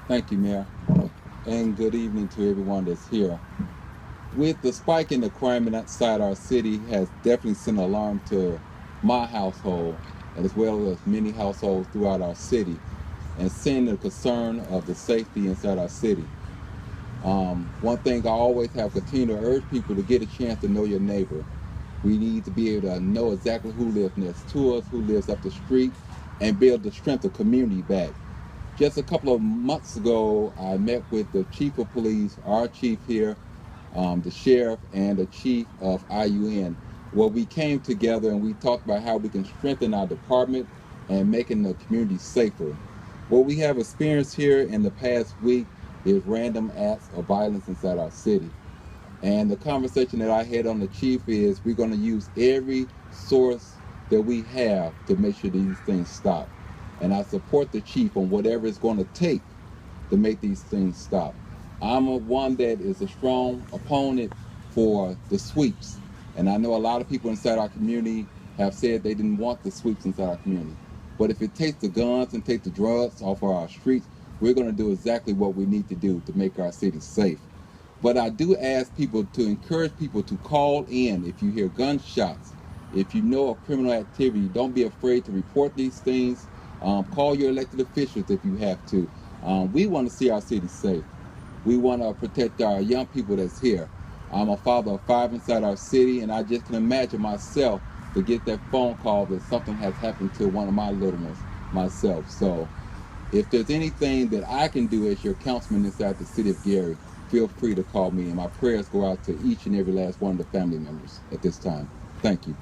Thank you, Mayor, and good evening to everyone that's here. With the spike in the crime outside our city has definitely sent an alarm to my household, and as well as many households throughout our city, and seeing the concern of the safety inside our city. One thing I always have continued to urge people to get a chance to know your neighbor. We need to be able to know exactly who lives next to us, who lives up the street, and build the strength of community back. Just a couple of months ago, I met with the chief of police, our chief here, the sheriff, and the chief of IUN, where we came together and we talked about how we can strengthen our department and making the community safer. What we have experienced here in the past week is random acts of violence inside our city. And the conversation that I had on the chief is we're going to use every source that we have to make sure these things stop. And I support the chief on whatever it's going to take to make these things stop. I'm one that is a strong opponent for the sweeps. And I know a lot of people inside our community have said they didn't want the sweeps inside our community. But if it takes the guns and take the drugs off of our streets, we're going to do exactly what we need to do to make our city safe. But I do ask people to encourage people to call in if you hear gunshots, if you know of criminal activity. Don't be afraid to report these things. Call your elected officials if you have to. We want to see our city safe. We want to protect our young people that's here. I'm a father of 5 inside our city, and I just can imagine myself to get that phone call that something has happened to one of my little ones myself. So if there's anything that I can do as your councilman inside the city of Gary, feel free to call me, and my prayers go out to each and every last one of the family members at this time. Thank you.